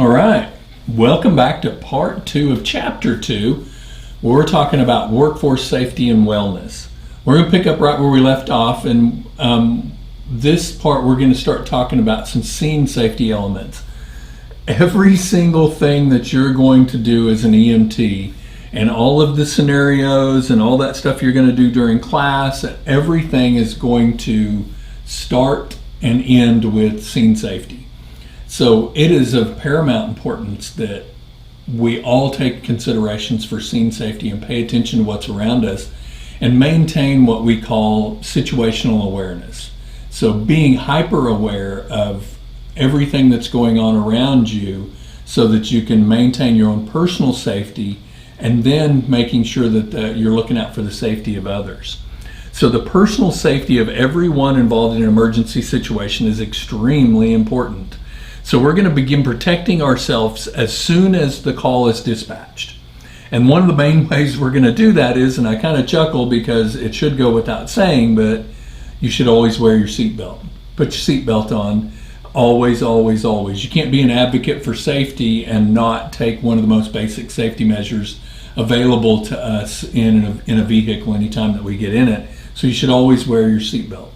All right, welcome back to part 2 of chapter 2, where we're talking about workforce safety and wellness. We're going to pick up right where we left off, and this part we're going to start talking about some scene safety elements. Every single thing that you're going to do as an EMT, and all of the scenarios and all that stuff you're going to do during class, everything is going to start and end with scene safety. So it is of paramount importance that we all take considerations for scene safety and pay attention to what's around us and maintain what we call situational awareness. So being hyper aware of everything that's going on around you so that you can maintain your own personal safety, and then making sure that you're looking out for the safety of others. So the personal safety of everyone involved in an emergency situation is extremely important. So we're going to begin protecting ourselves as soon as the call is dispatched. And one of the main ways we're going to do that is, and I kind of chuckle because it should go without saying, but you should always wear your seatbelt. Put your seatbelt on. Always, always, always. You can't be an advocate for safety and not take one of the most basic safety measures available to us in a vehicle anytime that we get in it. So you should always wear your seatbelt.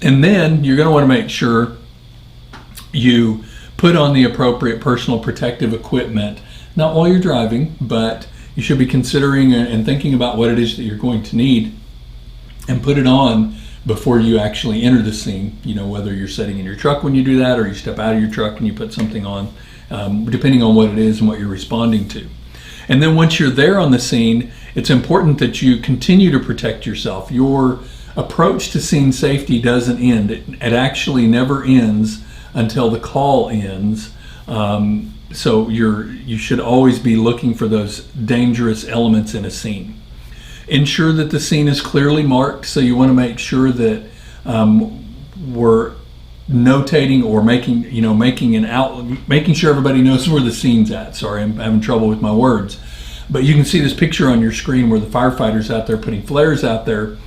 And then you're going to want to make sure you put on the appropriate personal protective equipment, not while you're driving, but you should be considering and thinking about what it is that you're going to need and put it on before you actually enter the scene. You know, whether you're sitting in your truck when you do that or you step out of your truck and you put something on, depending on what it is and what you're responding to. And then once you're there on the scene, it's important that you continue to protect yourself. Your approach to scene safety doesn't end. It actually never ends until the call ends. So you should always be looking for those dangerous elements in a scene. Ensure that the scene is clearly marked. So you want to make sure that we're notating or making sure everybody knows where the scene's at. Sorry, I'm having trouble with my words. But you can see this picture on your screen where the firefighter's out there putting flares out there.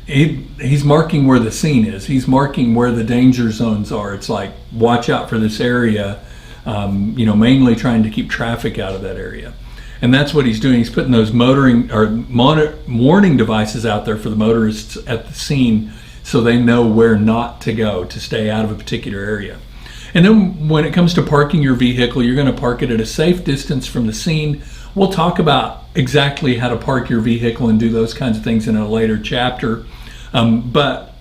He's marking where the scene is. He's marking where the danger zones are. It's like, watch out for this area, mainly trying to keep traffic out of that area. And that's what he's doing. He's putting those warning devices out there for the motorists at the scene so they know where not to go to stay out of a particular area. And then when it comes to parking your vehicle, you're going to park it at a safe distance from the scene. We'll talk about exactly how to park your vehicle and do those kinds of things in a later chapter. But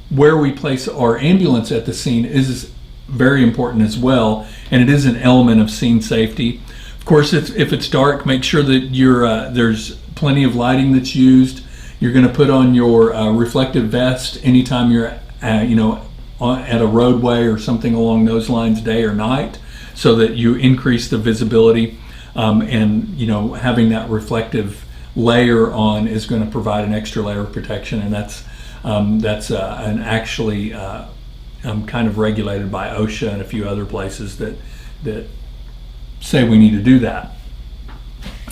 where we place our ambulance at the scene is very important as well, and it is an element of scene safety. Of course, if it's dark, make sure that there's plenty of lighting that's used. You're going to put on your reflective vest anytime you're at a roadway or something along those lines, day or night, so that you increase the visibility. And having that reflective layer on is going to provide an extra layer of protection, and that's actually kind of regulated by OSHA and a few other places that say we need to do that.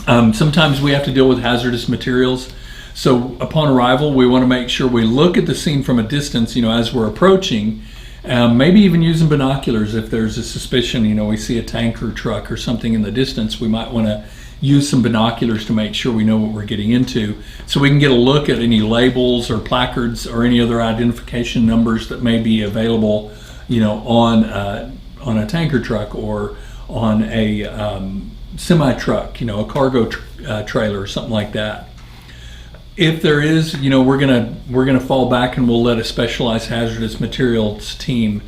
Sometimes we have to deal with hazardous materials. So upon arrival, we want to make sure we look at the scene from a distance, as we're approaching, maybe even using binoculars. If there's a suspicion, we see a tanker truck or something in the distance, we might want to use some binoculars to make sure we know what we're getting into, so we can get a look at any labels or placards or any other identification numbers that may be available, on a tanker truck or on a semi truck, a cargo trailer or something like that. If there is, we're gonna fall back and we'll let a specialized hazardous materials team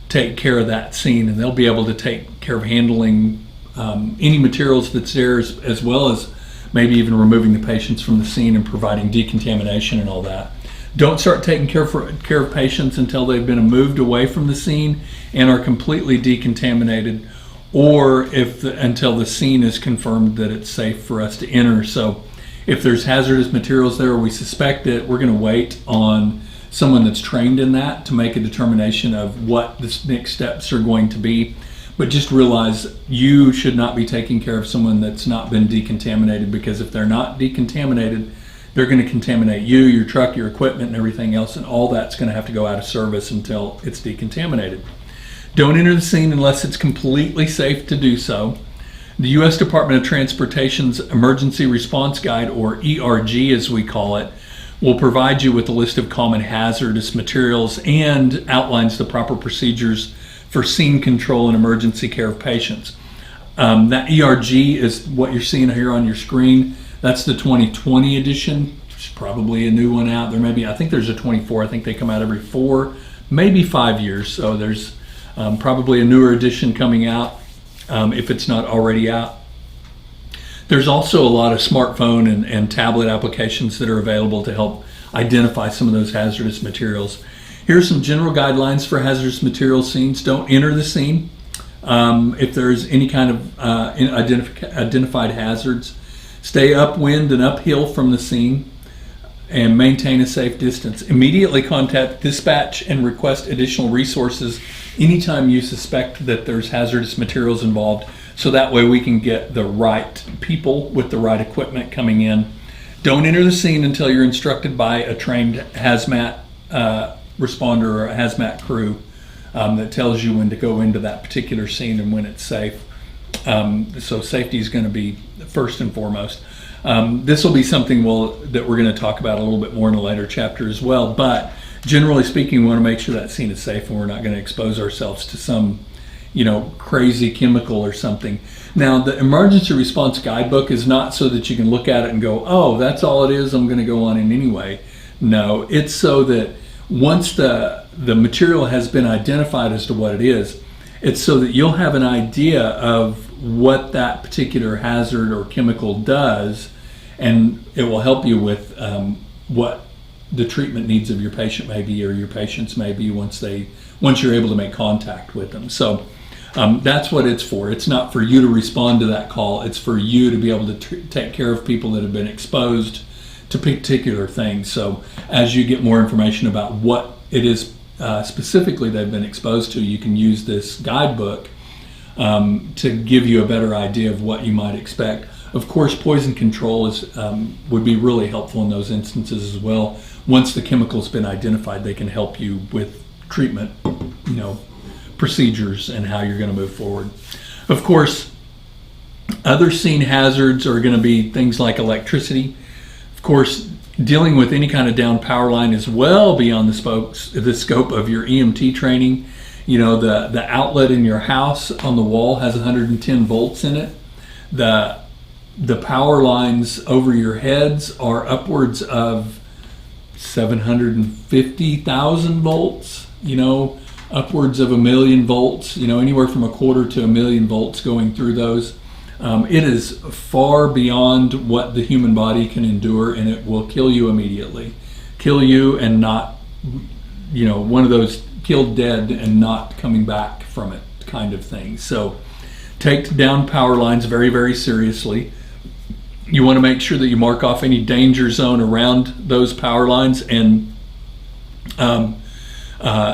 take care of that scene, and they'll be able to take care of handling any materials that's there, as well as maybe even removing the patients from the scene and providing decontamination and all that. Don't start taking care of patients until they've been moved away from the scene and are completely decontaminated, or until the scene is confirmed that it's safe for us to enter. So if there's hazardous materials there or we suspect it, we're going to wait on someone that's trained in that to make a determination of what the next steps are going to be. But just realize you should not be taking care of someone that's not been decontaminated, because if they're not decontaminated, they're going to contaminate you, your truck, your equipment, and everything else, and all that's going to have to go out of service until it's decontaminated. Don't enter the scene unless it's completely safe to do so. The U.S. Department of Transportation's Emergency Response Guide, or ERG as we call it, will provide you with a list of common hazardous materials and outlines the proper procedures for scene control and emergency care of patients. That ERG is what you're seeing here on your screen. That's the 2020 edition. There's probably a new one out there. Maybe, I think there's a 24. I think they come out every 4, maybe 5 years. So there's probably a newer edition coming out if it's not already out. There's also a lot of smartphone and tablet applications that are available to help identify some of those hazardous materials. Here's some general guidelines for hazardous material scenes. Don't enter the scene if there's any kind of identified hazards. Stay upwind and uphill from the scene and maintain a safe distance. Immediately contact dispatch and request additional resources anytime you suspect that there's hazardous materials involved, so that way we can get the right people with the right equipment coming in. Don't enter the scene until you're instructed by a trained hazmat responder or a hazmat crew that tells you when to go into that particular scene and when it's safe. So safety is going to be first and foremost. This will be something that we're going to talk about a little bit more in a later chapter as well, but generally speaking, we want to make sure that scene is safe and we're not going to expose ourselves to some crazy chemical or something. Now, the emergency response guidebook is not so that you can look at it and go, oh, that's all it is, I'm going to go on in anyway. No, it's so that once the material has been identified as to what it is, it's so that you'll have an idea of what that particular hazard or chemical does, and it will help you with what the treatment needs of your patient may be, or your patients may be, once you're able to make contact with them. So that's what it's for. It's not for you to respond to that call. It's for you to be able to take care of people that have been exposed to particular things. So as you get more information about what it is specifically they've been exposed to, you can use this guidebook to give you a better idea of what you might expect. Of course, poison control would be really helpful in those instances as well. Once the chemical's been identified, they can help you with treatment, procedures and how you're going to move forward. Of course, other scene hazards are going to be things like electricity. Of course, dealing with any kind of downed power line is well beyond the scope of your EMT training. The outlet in your house on the wall has 110 volts in it. The power lines over your heads are upwards of 750,000 volts, upwards of 1,000,000 volts, anywhere from 1/4 to 1,000,000 volts going through those. It is far beyond what the human body can endure, and it will kill you immediately. Kill you and not, one of those killed dead and not coming back from it kind of thing. So take down power lines very, very seriously. You want to make sure that you mark off any danger zone around those power lines, and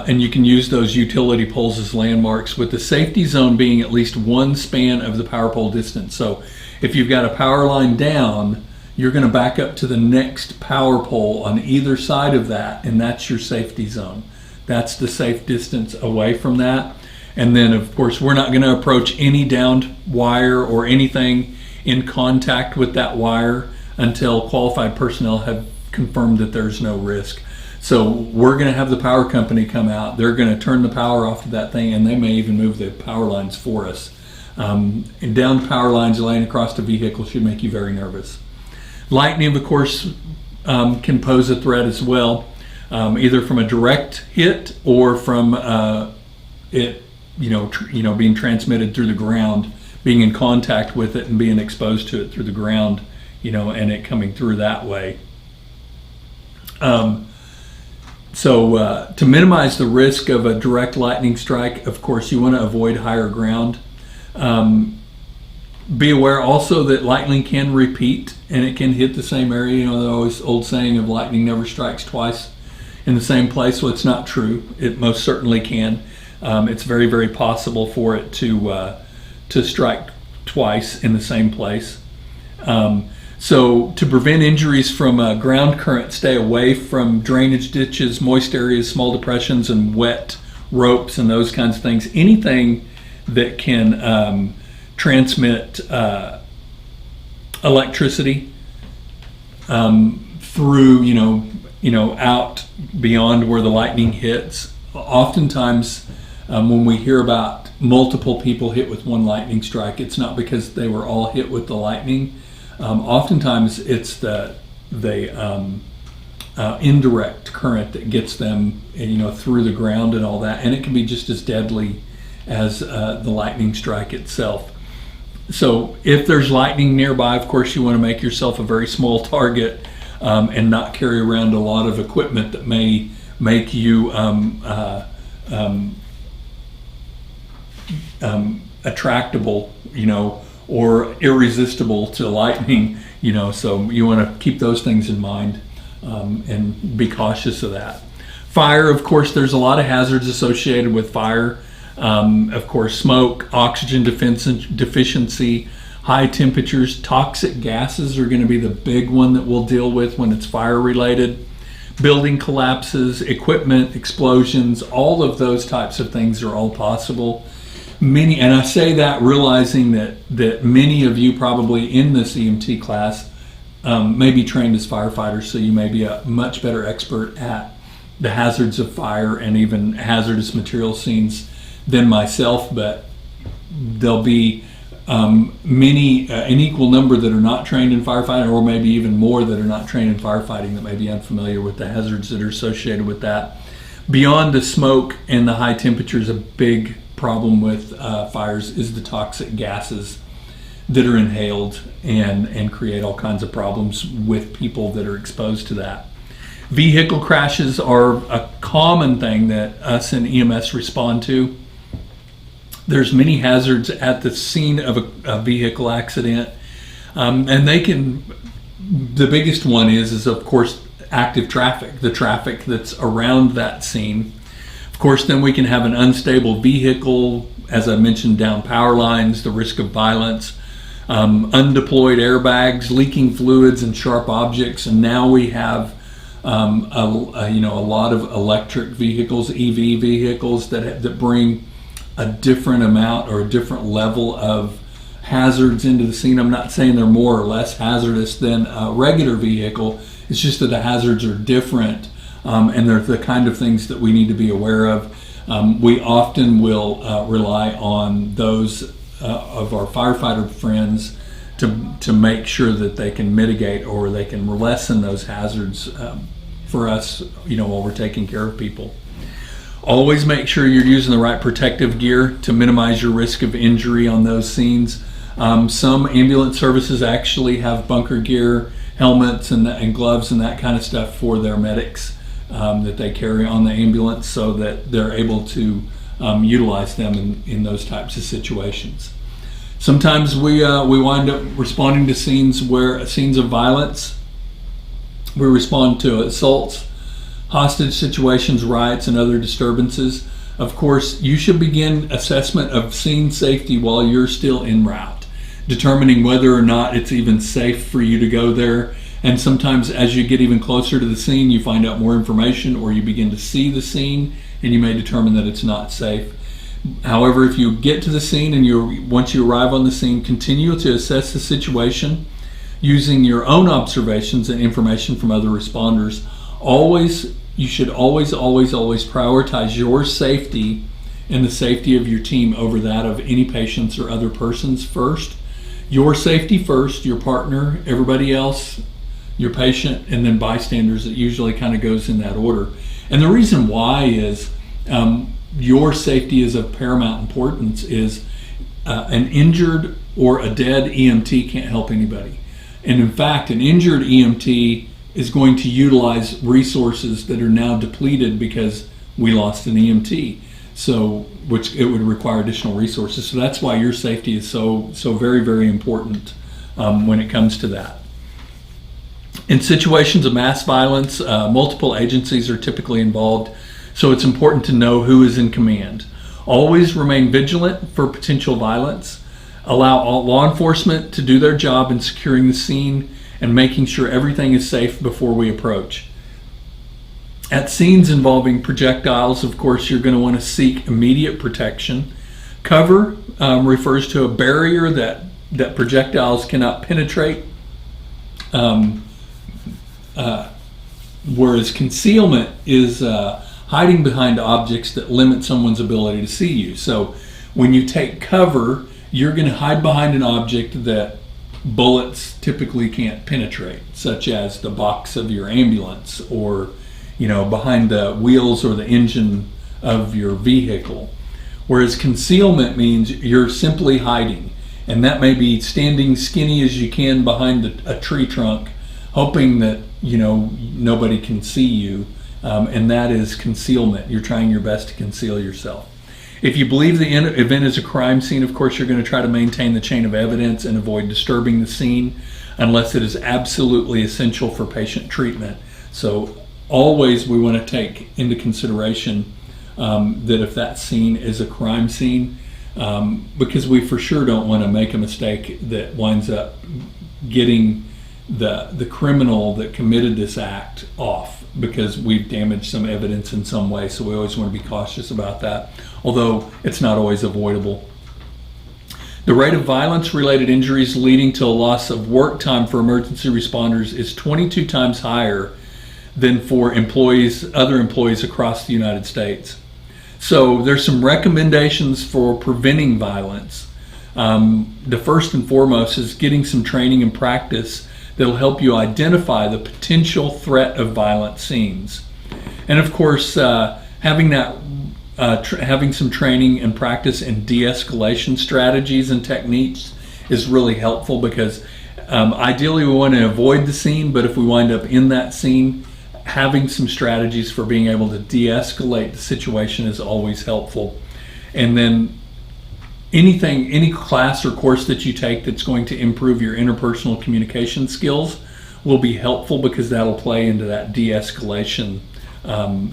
you can use those utility poles as landmarks, with the safety zone being at least one span of the power pole distance. So if you've got a power line down, you're going to back up to the next power pole on either side of that, and that's your safety zone. That's the safe distance away from that. And then, of course, we're not going to approach any downed wire or anything in contact with that wire until qualified personnel have confirmed that there's no risk. So we're going to have the power company come out. They're going to turn the power off of that thing, and they may even move the power lines for us. And downed power lines laying across the vehicle should make you very nervous. Lightning, of course, can pose a threat as well, either from a direct hit or from it, being transmitted through the ground, being in contact with it and being exposed to it through the ground, and it coming through that way. So to minimize the risk of a direct lightning strike, of course, you want to avoid higher ground. Be aware also that lightning can repeat, and it can hit the same area. The always old saying of lightning never strikes twice in the same place. Well, it's not true. It most certainly can. It's very, very possible for it to strike twice in the same place. So to prevent injuries from ground current, stay away from drainage ditches, moist areas, small depressions, and wet ropes and those kinds of things. Anything that can transmit electricity through, out beyond where the lightning hits. Oftentimes, when we hear about multiple people hit with one lightning strike, it's not because they were all hit with the lightning. Oftentimes, it's the indirect current that gets them, through the ground and all that, and it can be just as deadly as the lightning strike itself. So if there's lightning nearby, of course you want to make yourself a very small target and not carry around a lot of equipment that may make you attractable, or irresistible to lightning, so you want to keep those things in mind and be cautious of that. Fire, of course, there's a lot of hazards associated with fire. Of course, smoke, oxygen deficiency, high temperatures, toxic gases are going to be the big one that we'll deal with when it's fire related. Building collapses, equipment explosions, all of those types of things are all possible. And I say that realizing that many of you probably in this EMT class may be trained as firefighters, so you may be a much better expert at the hazards of fire and even hazardous material scenes than myself, but there'll be many, an equal number that are not trained in firefighting, or maybe even more that are not trained in firefighting that may be unfamiliar with the hazards that are associated with that. Beyond the smoke and the high temperatures, a big problem with fires is the toxic gases that are inhaled and create all kinds of problems with people that are exposed to that. Vehicle crashes are a common thing that us in EMS respond to. There's many hazards at the scene of a vehicle accident, and the biggest one is of course active traffic, the traffic that's around that scene. Of course, then we can have an unstable vehicle, as I mentioned, down power lines, the risk of violence, undeployed airbags, leaking fluids and sharp objects, and now we have a lot of electric vehicles, EV vehicles that bring a different amount or a different level of hazards into the scene. I'm not saying they're more or less hazardous than a regular vehicle. It's just that the hazards are different, and they're the kind of things that we need to be aware of. We often will rely on those of our firefighter friends to make sure that they can mitigate or they can lessen those hazards for us, while we're taking care of people. Always make sure you're using the right protective gear to minimize your risk of injury on those scenes. Some ambulance services actually have bunker gear, helmets and gloves and that kind of stuff for their medics that they carry on the ambulance, so that they're able to utilize them in those types of situations. Sometimes we wind up responding to scenes of violence. We respond to assaults, hostage situations, riots, and other disturbances. Of course, you should begin assessment of scene safety while you're still en route, determining whether or not it's even safe for you to go there. And sometimes as you get even closer to the scene, you find out more information, or you begin to see the scene and you may determine that it's not safe. However, if you get to the scene and once you arrive on the scene, continue to assess the situation using your own observations and information from other responders. You should always prioritize your safety and the safety of your team over that of any patients or other persons first. Your safety first, your partner, everybody else, your patient, and then bystanders. It usually kind of goes in that order. And the reason why is your safety is of paramount importance. Is an injured or a dead EMT can't help anybody. And in fact, an injured EMT is going to utilize resources that are now depleted because we lost an EMT. So, which it would require additional resources. So that's why your safety is so very, very important when it comes to that. In situations of mass violence, multiple agencies are typically involved, so it's important to know who is in command. Always remain vigilant for potential violence. Allow all law enforcement to do their job in securing the scene and making sure everything is safe before we approach. At scenes involving projectiles, of course, you're going to want to seek immediate protection. Cover refers to a barrier that projectiles cannot penetrate, whereas concealment is hiding behind objects that limit someone's ability to see you. So when you take cover, you're going to hide behind an object that bullets typically can't penetrate, such as the box of your ambulance, or behind the wheels or the engine of your vehicle. Whereas concealment means you're simply hiding, and that may be standing skinny as you can behind a tree trunk, hoping that nobody can see you, and that is concealment. You're trying your best to conceal yourself. If you believe the event is a crime scene, of course, you're going to try to maintain the chain of evidence and avoid disturbing the scene unless it is absolutely essential for patient treatment. So always we want to take into consideration that if that scene is a crime scene, because we for sure don't want to make a mistake that winds up getting the criminal that committed this act off because we've damaged some evidence in some way. So we always want to be cautious about that, although it's not always avoidable. The rate of violence-related injuries leading to a loss of work time for emergency responders is 22 times higher than for other employees across the United States. So there's some recommendations for preventing violence. The first and foremost is getting some training and practice that'll help you identify the potential threat of violent scenes. And of course, having some training and practice in de-escalation strategies and techniques is really helpful, because ideally we want to avoid the scene, but if we wind up in that scene, having some strategies for being able to de-escalate the situation is always helpful. And then any class or course that you take that's going to improve your interpersonal communication skills will be helpful, because that'll play into that de-escalation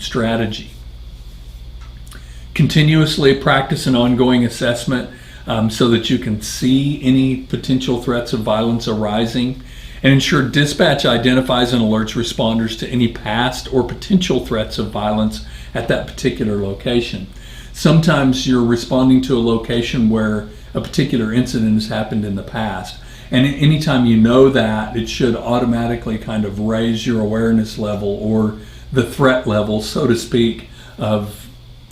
strategy. Continuously practice an ongoing assessment so that you can see any potential threats of violence arising, and ensure dispatch identifies and alerts responders to any past or potential threats of violence at that particular location. Sometimes you're responding to a location where a particular incident has happened in the past, and anytime you know that, it should automatically kind of raise your awareness level, or the threat level, so to speak,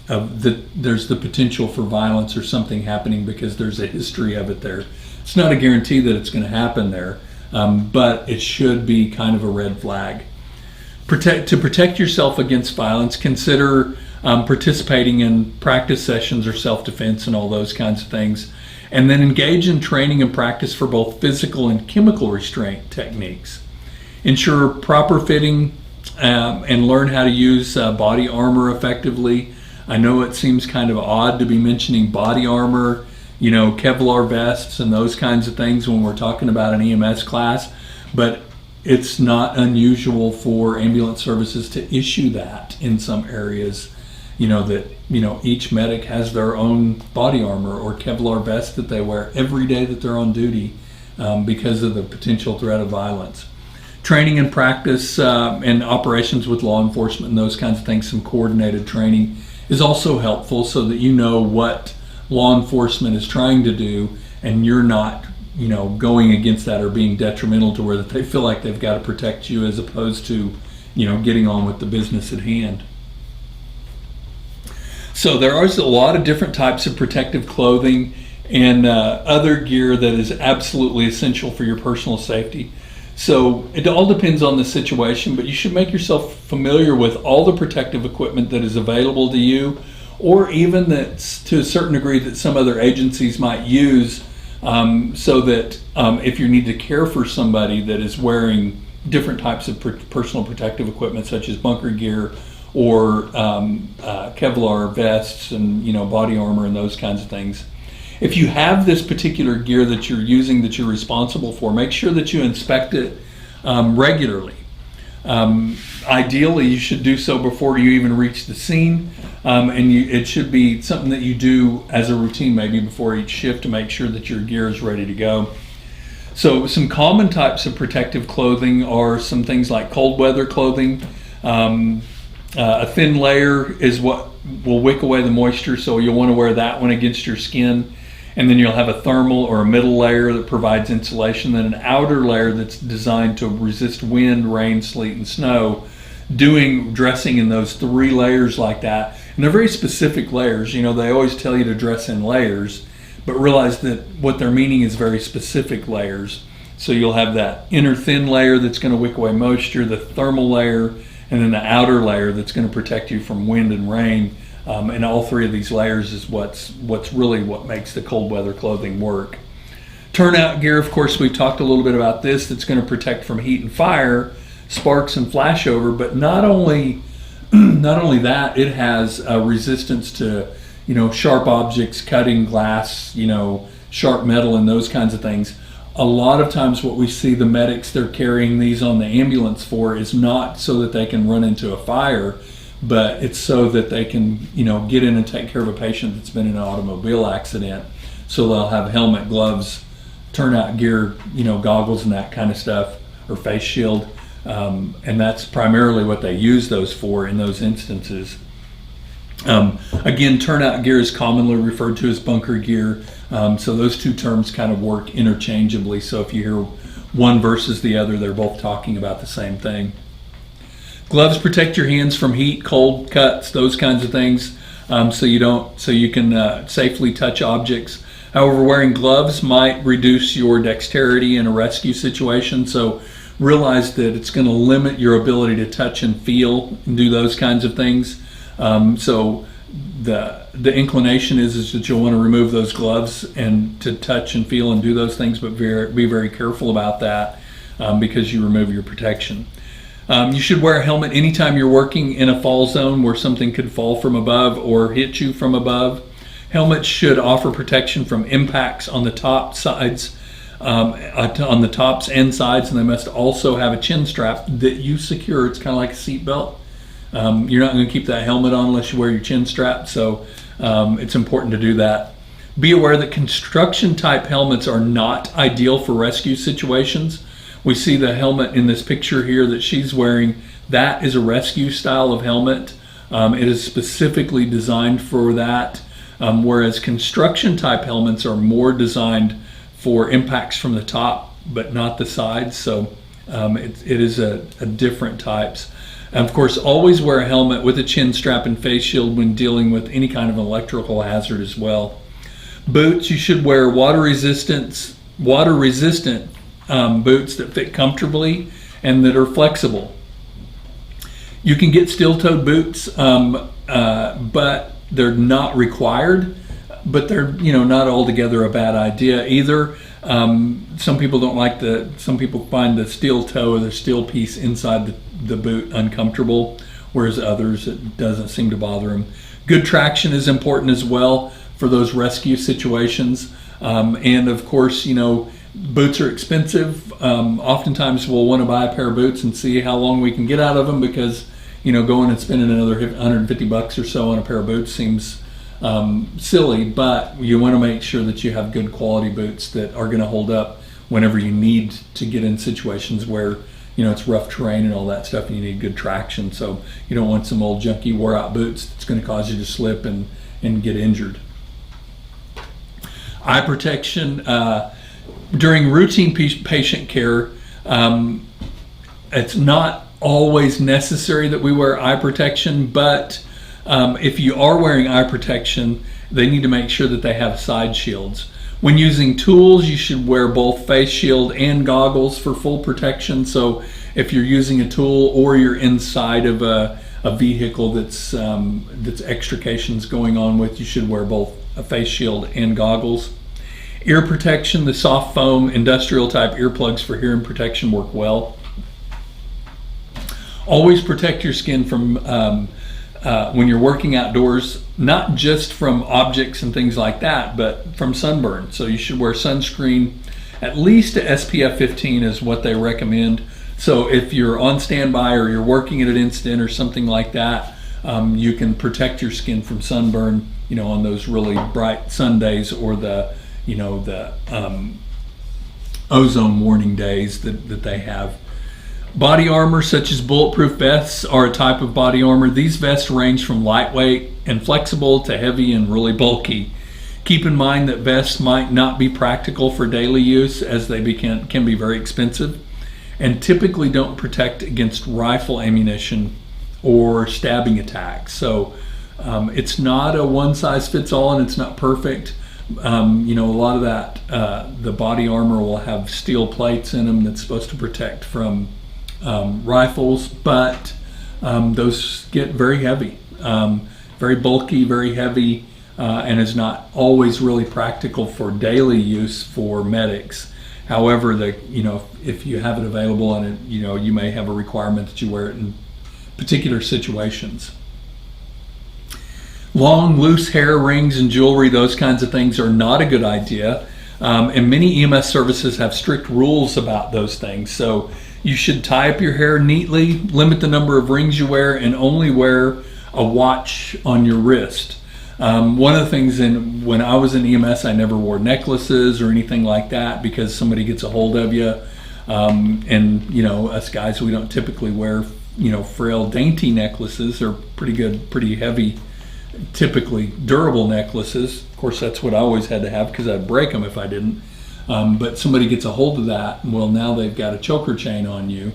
there's the potential for violence or something happening because there's a history of it there. It's not a guarantee that it's going to happen there, but it should be kind of a red flag. To protect yourself against violence, consider participating in practice sessions or self-defense and all those kinds of things. And then engage in training and practice for both physical and chemical restraint techniques. Ensure proper fitting and learn how to use body armor effectively. I know it seems kind of odd to be mentioning body armor, Kevlar vests and those kinds of things when we're talking about an EMS class, but it's not unusual for ambulance services to issue that in some areas, each medic has their own body armor or Kevlar vest that they wear every day that they're on duty because of the potential threat of violence. Training and practice and operations with law enforcement and those kinds of things, some coordinated training is also helpful, so that you know what law enforcement is trying to do and you're not going against that or being detrimental to where that they feel like they've got to protect you, as opposed to getting on with the business at hand. So there are a lot of different types of protective clothing and other gear that is absolutely essential for your personal safety. So it all depends on the situation, but you should make yourself familiar with all the protective equipment that is available to you, or even that to a certain degree that some other agencies might use, so that if you need to care for somebody that is wearing different types of personal protective equipment, such as bunker gear or Kevlar vests and body armor and those kinds of things. If you have this particular gear that you're using, that you're responsible for, make sure that you inspect it regularly. Ideally, you should do so before you even reach the scene, and it should be something that you do as a routine, maybe before each shift, to make sure that your gear is ready to go. So some common types of protective clothing are some things like cold weather clothing, A thin layer is what will wick away the moisture, so you'll want to wear that one against your skin. And then you'll have a thermal or a middle layer that provides insulation, then an outer layer that's designed to resist wind, rain, sleet, and snow. Dressing in those 3 layers like that, and they're very specific layers. You know, they always tell you to dress in layers, but realize that what they're meaning is very specific layers. So you'll have that inner thin layer that's going to wick away moisture, the thermal layer, and then the outer layer that's going to protect you from wind and rain. And all 3 of these layers is what's really what makes the cold weather clothing work. Turnout gear, of course, we've talked a little bit about this. That's going to protect from heat and fire, sparks and flashover. But not only that, it has resistance to sharp objects, cutting glass, sharp metal, and those kinds of things. A lot of times what we see the medics, they're carrying these on the ambulance for is not so that they can run into a fire, but it's so that they can, get in and take care of a patient that's been in an automobile accident. So they'll have helmet, gloves, turnout gear, goggles and that kind of stuff, or face shield. And that's primarily what they use those for in those instances. Again, turnout gear is commonly referred to as bunker gear. So those 2 terms kind of work interchangeably. So if you hear one versus the other, they're both talking about the same thing. Gloves protect your hands from heat, cold, cuts, those kinds of things, so you can safely touch objects. However, wearing gloves might reduce your dexterity in a rescue situation. So realize that it's going to limit your ability to touch and feel and do those kinds of things. So the inclination is that you'll want to remove those gloves and to touch and feel and do those things, but be very careful about that because you remove your protection. You should wear a helmet anytime you're working in a fall zone where something could fall from above or hit you from above. Helmets should offer protection from impacts on the top sides, on the tops and sides, and they must also have a chin strap that you secure. It's kind of like a seat belt. You're not going to keep that helmet on unless you wear your chin strap, so it's important to do that. Be aware that construction type helmets are not ideal for rescue situations. We see the helmet in this picture here that she's wearing. That is a rescue style of helmet. It is specifically designed for that, whereas construction type helmets are more designed for impacts from the top but not the sides. So it is a different types. And of course, always wear a helmet with a chin strap and face shield when dealing with any kind of electrical hazard as well. Boots, you should wear water resistant boots that fit comfortably and that are flexible. You can get steel-toed boots, but they're not required, but they're not altogether a bad idea either. Some people find the steel toe or the steel piece inside the boot uncomfortable, whereas others it doesn't seem to bother them. Good traction is important as well for those rescue situations. And of course, boots are expensive. Oftentimes we'll want to buy a pair of boots and see how long we can get out of them because, going and spending another $150 or so on a pair of boots seems silly, but you want to make sure that you have good quality boots that are going to hold up whenever you need to get in situations where, it's rough terrain and all that stuff and you need good traction. So you don't want some old junky wore out boots that's going to cause you to slip and get injured. Eye protection. During routine patient care, it's not always necessary that we wear eye protection, but if you are wearing eye protection, they need to make sure that they have side shields. When using tools, you should wear both face shield and goggles for full protection. So if you're using a tool or you're inside of a vehicle that's extrications going on with, you should wear both a face shield and goggles. Ear protection, the soft foam industrial type earplugs for hearing protection work well. Always protect your skin from when you're working outdoors, not just from objects and things like that, but from sunburn. So you should wear sunscreen. At least a SPF 15 is what they recommend. So if you're on standby or you're working at an incident or something like that, you can protect your skin from sunburn, on those really bright sun days or the ozone warning days that they have. Body armor such as bulletproof vests are a type of body armor. These vests range from lightweight and flexible to heavy and really bulky. Keep in mind that vests might not be practical for daily use, as they can be very expensive and typically don't protect against rifle ammunition or stabbing attacks. So it's not a one-size-fits-all, and it's not perfect. A lot of that, the body armor will have steel plates in them that's supposed to protect from rifles, but those get very heavy, very bulky, very heavy, and is not always really practical for daily use for medics. However, if you have it available and you may have a requirement that you wear it in particular situations. Long, loose hair, rings, and jewelry, those kinds of things are not a good idea. And many EMS services have strict rules about those things. So you should tie up your hair neatly, limit the number of rings you wear, and only wear a watch on your wrist. One of the things when I was in EMS, I never wore necklaces or anything like that because somebody gets a hold of you. Us guys, we don't typically wear, frail, dainty necklaces. They're pretty good, pretty heavy, typically durable necklaces. Of course, that's what I always had to have because I'd break them if I didn't. But somebody gets a hold of that, well, now they've got a choker chain on you,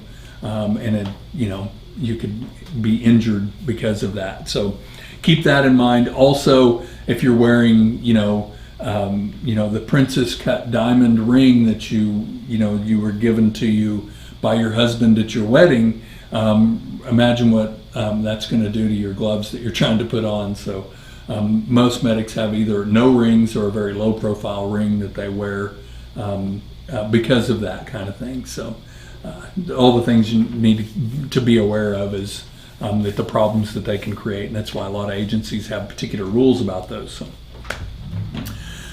you could be injured because of that. So keep that in mind. Also, if you're wearing, the princess cut diamond ring that you were given to you by your husband at your wedding, imagine what that's going to do to your gloves that you're trying to put on. So most medics have either no rings or a very low profile ring that they wear because of that kind of thing. So all the things you need to be aware of is that the problems that they can create, and that's why a lot of agencies have particular rules about those. So.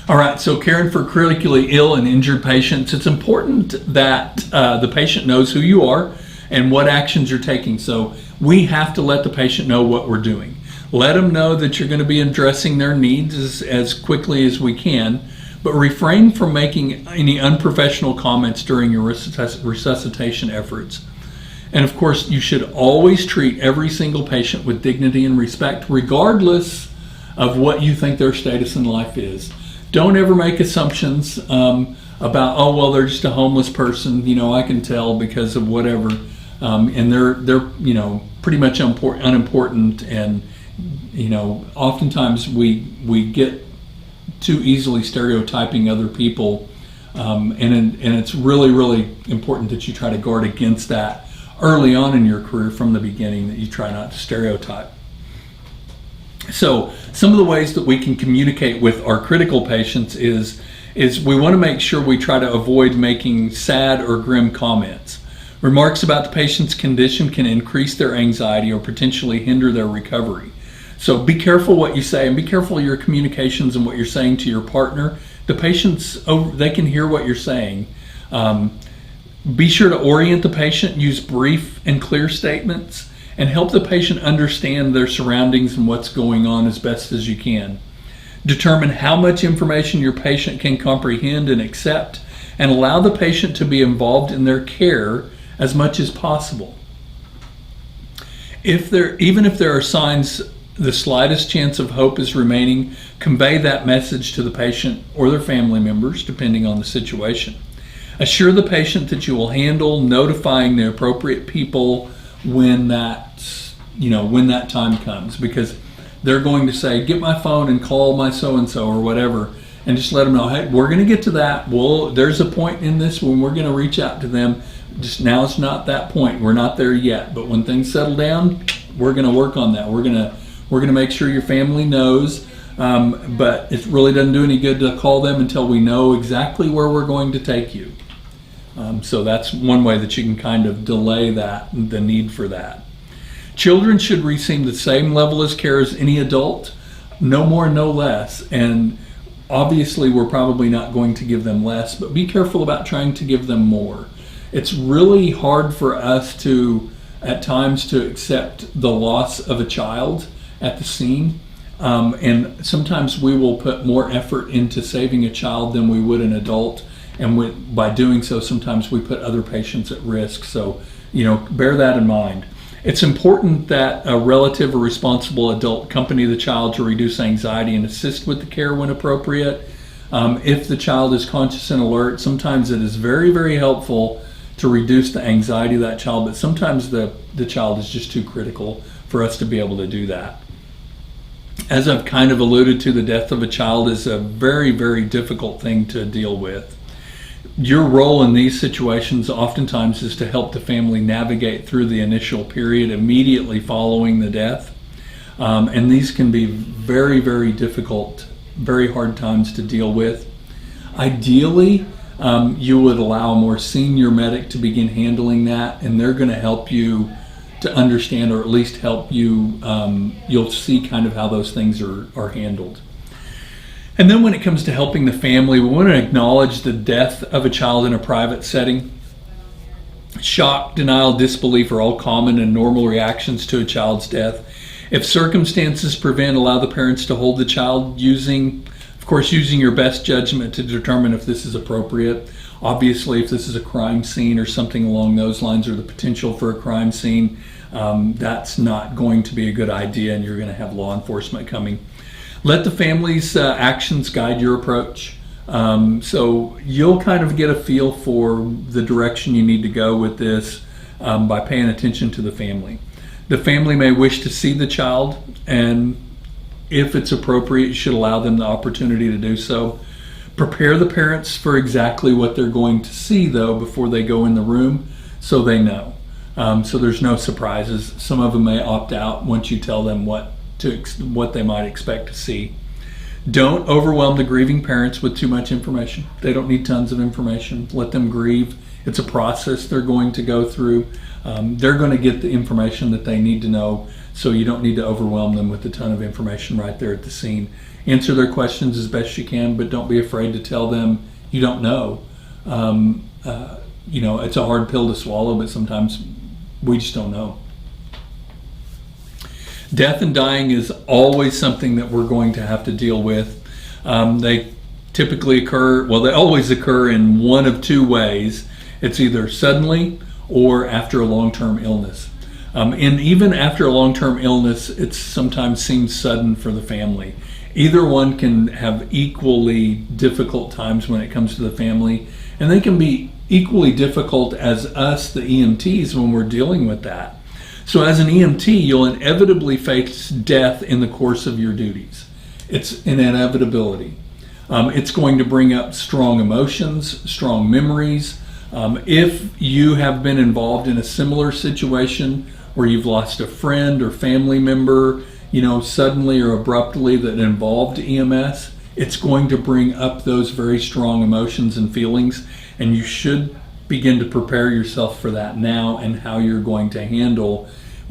All right, so caring for critically ill and injured patients, it's important that the patient knows who you are and what actions you're taking. So we have to let the patient know what we're doing. Let them know that you're going to be addressing their needs as quickly as we can, but refrain from making any unprofessional comments during your resuscitation efforts. And of course, you should always treat every single patient with dignity and respect, regardless of what you think their status in life is. Don't ever make assumptions about, they're just a homeless person. I can tell because of whatever, and they're pretty much unimportant. And oftentimes we get too easily stereotyping other people, and it's really, really important that you try to guard against that early on in your career from the beginning, that you try not to stereotype. So some of the ways that we can communicate with our critical patients is we want to make sure we try to avoid making sad or grim comments. Remarks about the patient's condition can increase their anxiety or potentially hinder their recovery. So be careful what you say, and be careful of your communications and what you're saying to your partner. The patients, they can hear what you're saying. Be sure to orient the patient, use brief and clear statements, and help the patient understand their surroundings and what's going on as best as you can. Determine how much information your patient can comprehend and accept, and allow the patient to be involved in their care as much as possible. Even if there are signs the slightest chance of hope is remaining, convey that message to the patient or their family members, depending on the situation. Assure the patient that you will handle notifying the appropriate people when that time comes, because they're going to say, get my phone and call my so-and-so or whatever, and just let them know, hey, we're going to get to that. Well, there's a point in this when we're going to reach out to them. Just now it's not that point. We're not there yet. But when things settle down, we're going to work on that. We're going to make sure your family knows. But it really doesn't do any good to call them until we know exactly where we're going to take you. So that's one way that you can kind of delay the need for that. Children should receive the same level of care as any adult, no more, no less. And obviously we're probably not going to give them less, but be careful about trying to give them more. It's really hard for us at times to accept the loss of a child at the scene. And sometimes we will put more effort into saving a child than we would an adult. And by doing so, sometimes we put other patients at risk. So, bear that in mind. It's important that a relative or responsible adult accompany the child to reduce anxiety and assist with the care when appropriate. If the child is conscious and alert, sometimes it is very, very helpful to reduce the anxiety of that child, but sometimes the child is just too critical for us to be able to do that. As I've kind of alluded to, the death of a child is a very, very difficult thing to deal with. Your role in these situations oftentimes is to help the family navigate through the initial period immediately following the death. And these can be very, very difficult, very hard times to deal with. Ideally, you would allow a more senior medic to begin handling that, and they're going to help you to understand, or at least help you, you'll see kind of how those things are handled. And then when it comes to helping the family, we want to acknowledge the death of a child in a private setting. Shock, denial, disbelief are all common and normal reactions to a child's death. If circumstances prevent, allow the parents to hold the child using your best judgment to determine if this is appropriate. Obviously, if this is a crime scene or something along those lines, or the potential for a crime scene, that's not going to be a good idea, and you're going to have law enforcement coming. Let the family's actions guide your approach. So you'll kind of get a feel for the direction you need to go with this by paying attention to the family. The family may wish to see the child, and if it's appropriate, you should allow them the opportunity to do so. Prepare the parents for exactly what they're going to see, though, before they go in the room, so they know. So there's no surprises. Some of them may opt out once you tell them what they might expect to see. Don't overwhelm the grieving parents with too much information. They don't need tons of information. Let them grieve. It's a process they're going to go through. They're going to get the information that they need to know, so you don't need to overwhelm them with a ton of information right there at the scene. Answer their questions as best you can, but don't be afraid to tell them you don't know. It's a hard pill to swallow, but sometimes we just don't know. Death and dying is always something that we're going to have to deal with. They typically they always occur in one of two ways. It's either suddenly or after a long-term illness. And even after a long-term illness, it sometimes seems sudden for the family. Either one can have equally difficult times when it comes to the family, and they can be equally difficult as us, the EMTs, when we're dealing with that. So as an EMT, you'll inevitably face death in the course of your duties. It's an inevitability. It's going to bring up strong emotions, strong memories. If you have been involved in a similar situation where you've lost a friend or family member, suddenly or abruptly that involved EMS, it's going to bring up those very strong emotions and feelings, and you should begin to prepare yourself for that now, and how you're going to handle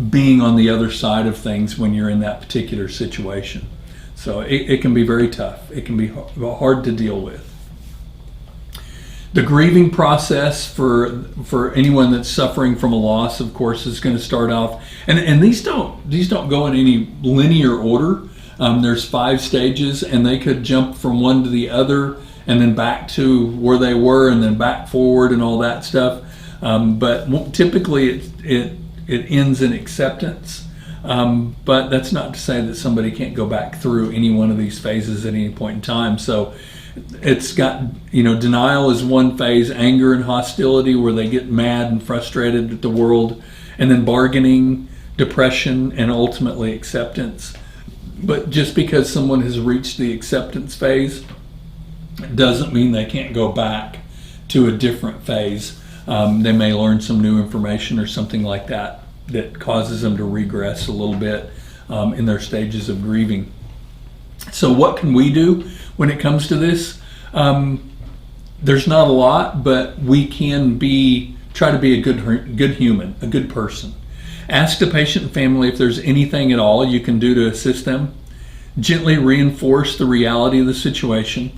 being on the other side of things when you're in that particular situation. So it can be very tough. It can be hard to deal with. The grieving process for anyone that's suffering from a loss, of course, is going to start off, and these don't go in any linear order. There's 5 stages, and they could jump from one to the other, and then back to where they were, and then back forward, and all that stuff. But typically, it ends in acceptance. But that's not to say that somebody can't go back through any one of these phases at any point in time. So it's got, denial is one phase, anger and hostility, where they get mad and frustrated at the world, and then bargaining, depression, and ultimately acceptance. But just because someone has reached the acceptance phase doesn't mean they can't go back to a different phase. They may learn some new information or something like that causes them to regress a little bit in their stages of grieving. So what can we do when it comes to this? There's not a lot, but we can try to be a good human, a good person. Ask the patient and family if there's anything at all you can do to assist them. Gently reinforce the reality of the situation.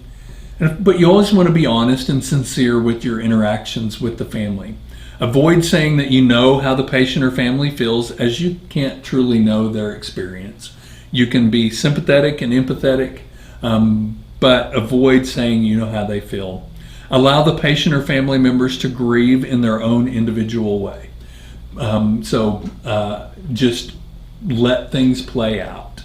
But you always want to be honest and sincere with your interactions with the family. Avoid saying that you know how the patient or family feels, as you can't truly know their experience. You can be sympathetic and empathetic, but avoid saying you know how they feel. Allow the patient or family members to grieve in their own individual way. Just let things play out.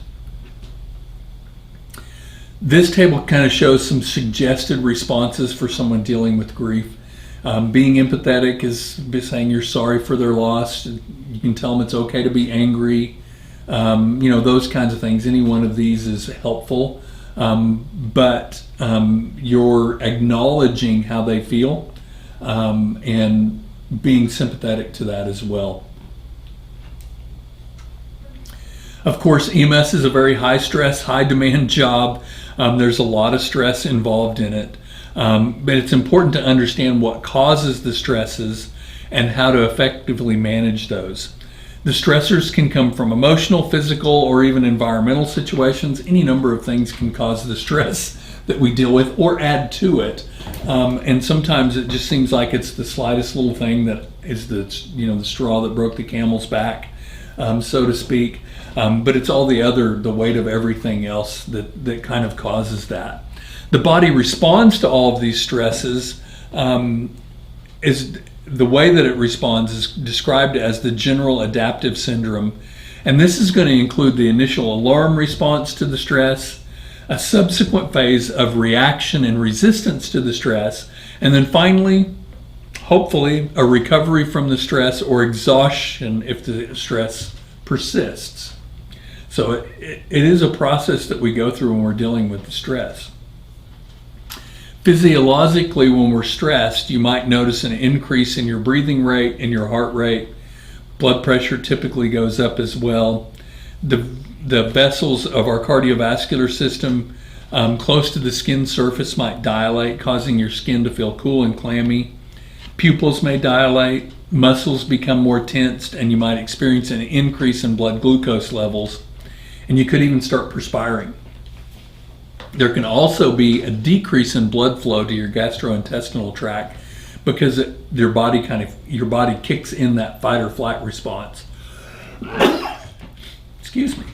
This table kind of shows some suggested responses for someone dealing with grief. Being empathetic is saying you're sorry for their loss. You can tell them it's okay to be angry. Those kinds of things. Any one of these is helpful. But you're acknowledging how they feel and being sympathetic to that as well. Of course, EMS is a very high stress, high demand job. There's a lot of stress involved in it. But it's important to understand what causes the stresses and how to effectively manage those. The stressors can come from emotional, physical, or even environmental situations. Any number of things can cause the stress that we deal with or add to it. And sometimes it just seems like it's the slightest little thing that is the straw that broke the camel's back, so to speak. But it's all the weight of everything else that kind of causes that. The body responds to all of these stresses. The way that it responds is described as the general adaptive syndrome. And this is going to include the initial alarm response to the stress, a subsequent phase of reaction and resistance to the stress, and then finally, hopefully, a recovery from the stress or exhaustion if the stress persists. So it is a process that we go through when we're dealing with the stress. Physiologically, when we're stressed, you might notice an increase in your breathing rate and your heart rate. Blood pressure typically goes up as well. The vessels of our cardiovascular system close to the skin surface might dilate, causing your skin to feel cool and clammy. Pupils may dilate, muscles become more tensed, and you might experience an increase in blood glucose levels. And you could even start perspiring. There can also be a decrease in blood flow to your gastrointestinal tract because your body kicks in that fight or flight response. Excuse me.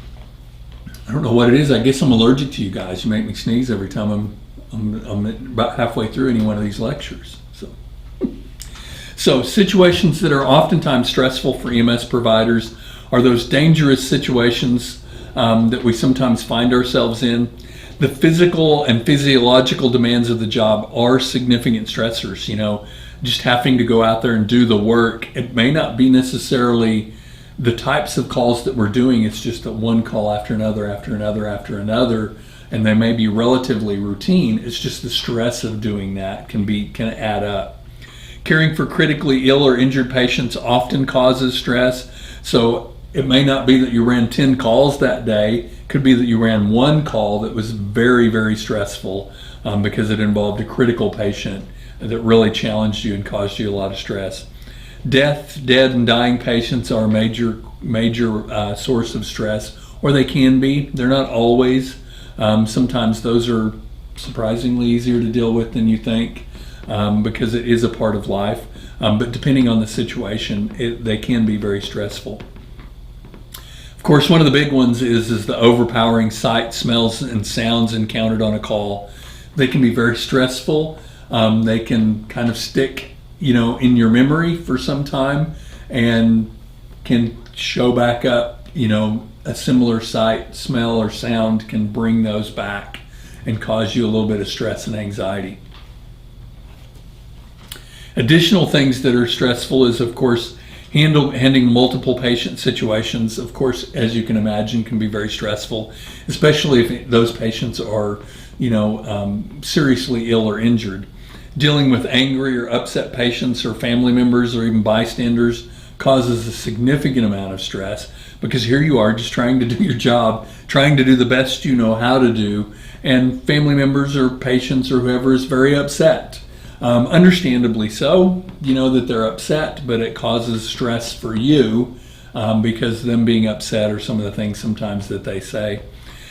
I don't know what it is. I guess I'm allergic to you guys. You make me sneeze every time I'm about halfway through any one of these lectures. So situations that are oftentimes stressful for EMS providers are those dangerous situations that we sometimes find ourselves in. The physical and physiological demands of the job are significant stressors. Just having to go out there and do the work. It may not be necessarily the types of calls that we're doing. It's just that one call after another, after another, after another, and they may be relatively routine. It's just the stress of doing that can add up. Caring for critically ill or injured patients often causes stress. So it may not be that you ran 10 calls that day. It could be that you ran one call that was very, very stressful because it involved a critical patient that really challenged you and caused you a lot of stress. Dead and dying patients are a major source of stress, or they can be. They're not always. Sometimes those are surprisingly easier to deal with than you think because it is a part of life. But depending on the situation, they can be very stressful. Of course, one of the big ones is the overpowering sight, smells, and sounds encountered on a call. They can be very stressful. They can kind of stick, in your memory for some time and can show back up, a similar sight, smell, or sound can bring those back and cause you a little bit of stress and anxiety. Additional things that are stressful is, of course, handling multiple patient situations, of course, as you can imagine, can be very stressful, especially if those patients are, seriously ill or injured. Dealing with angry or upset patients or family members or even bystanders causes a significant amount of stress because here you are just trying to do your job, trying to do the best you know how to do, and family members or patients or whoever is very upset. Understandably so, that they're upset, but it causes stress for you because them being upset are some of the things sometimes that they say.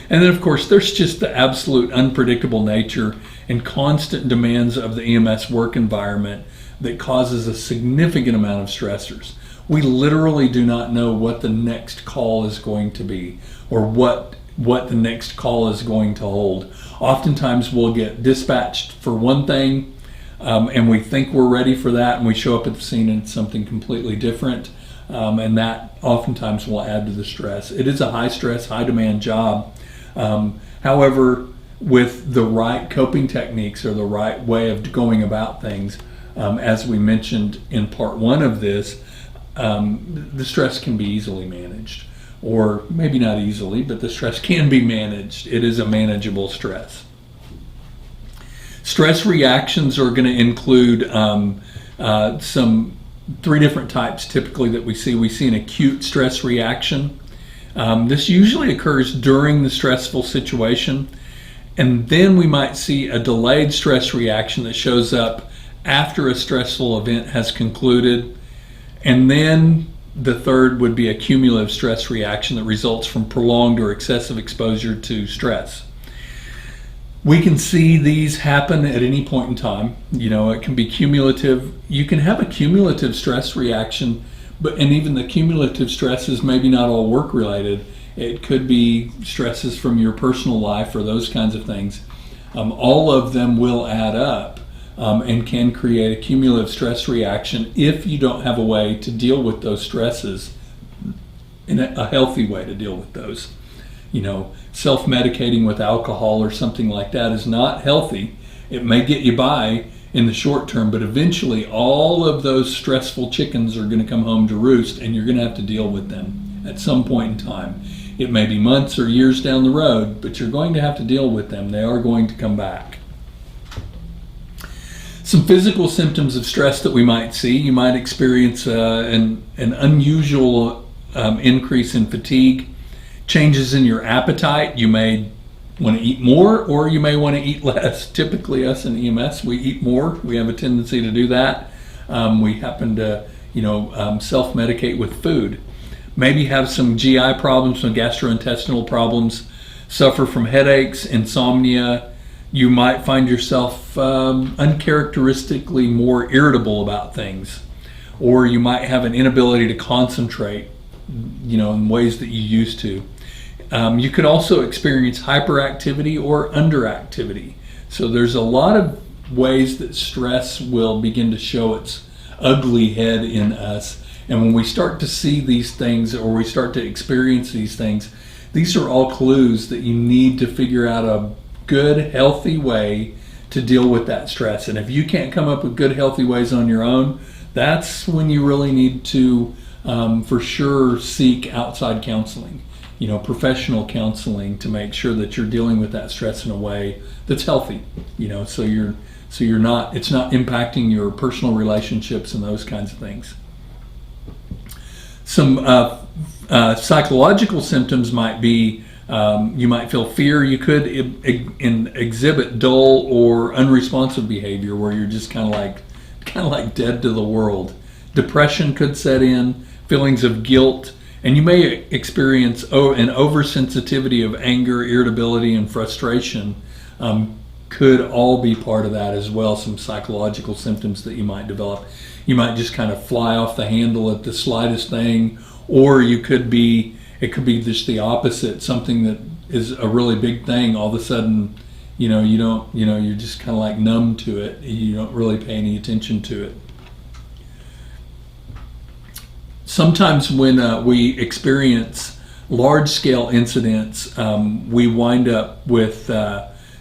And then, of course, there's just the absolute unpredictable nature and constant demands of the EMS work environment that causes a significant amount of stressors. We literally do not know what the next call is going to be or what the next call is going to hold. Oftentimes we'll get dispatched for one thing, and we think we're ready for that, and we show up at the scene and it's something completely different, and that oftentimes will add to the stress. It is a high stress, high demand job. However, with the right coping techniques or the right way of going about things, as we mentioned in part one of this, the stress can be easily managed. Or maybe not easily, but the stress can be managed. It is a manageable stress. Stress reactions are going to include some 3 different types typically that we see. We see an acute stress reaction. This usually occurs during the stressful situation. And then we might see a delayed stress reaction that shows up after a stressful event has concluded. And then the third would be a cumulative stress reaction that results from prolonged or excessive exposure to stress. We can see these happen at any point in time. It can be cumulative. You can have a cumulative stress reaction, and even the cumulative stress is maybe not all work related. It could be stresses from your personal life or those kinds of things. All of them will add up and can create a cumulative stress reaction if you don't have a way to deal with those stresses in a healthy way to deal with those. Self-medicating with alcohol or something like that is not healthy. It may get you by in the short term, but eventually all of those stressful chickens are going to come home to roost, and you're going to have to deal with them at some point in time. It may be months or years down the road, but you're going to have to deal with them. They are going to come back. Some physical symptoms of stress that we might see: you might experience an unusual increase in fatigue, changes in your appetite. You may want to eat more, or you may want to eat less. Typically, us in EMS, we eat more. We have a tendency to do that. We happen to, self-medicate with food. Maybe have some GI problems, some gastrointestinal problems, suffer from headaches, insomnia. You might find yourself uncharacteristically more irritable about things, or you might have an inability to concentrate, in ways that you used to. You could also experience hyperactivity or underactivity. So there's a lot of ways that stress will begin to show its ugly head in us. And when we start to see these things, or we start to experience these things, these are all clues that you need to figure out a good, healthy way to deal with that stress. And if you can't come up with good, healthy ways on your own, that's when you really need to, for sure, seek outside counseling, professional counseling, to make sure that you're dealing with that stress in a way that's healthy, so you're not, it's not impacting your personal relationships and those kinds of things. Some psychological symptoms might be, you might feel fear. You could exhibit dull or unresponsive behavior where you're just kind of like dead to the world. Depression could set in, feelings of guilt, and you may experience an oversensitivity of anger, irritability, and frustration. Could all be part of that as well. Some psychological symptoms that you might develop. You might just kind of fly off the handle at the slightest thing, or it could be just the opposite. Something that is a really big thing, all of a sudden, you're just kind of like numb to it. You don't really pay any attention to it. Sometimes when we experience large-scale incidents, we wind up with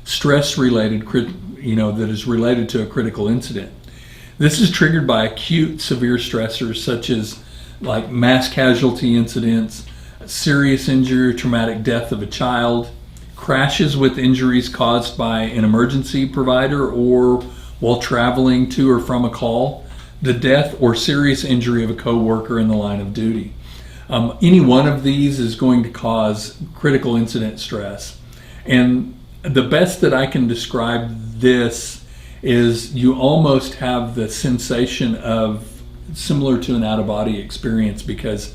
stress-related, that is related to a critical incident. This is triggered by acute severe stressors such as like mass casualty incidents, serious injury or traumatic death of a child, crashes with injuries caused by an emergency provider or while traveling to or from a call, the death or serious injury of a coworker in the line of duty. Any one of these is going to cause critical incident stress. And the best that I can describe this is you almost have the sensation of similar to an out-of-body experience, because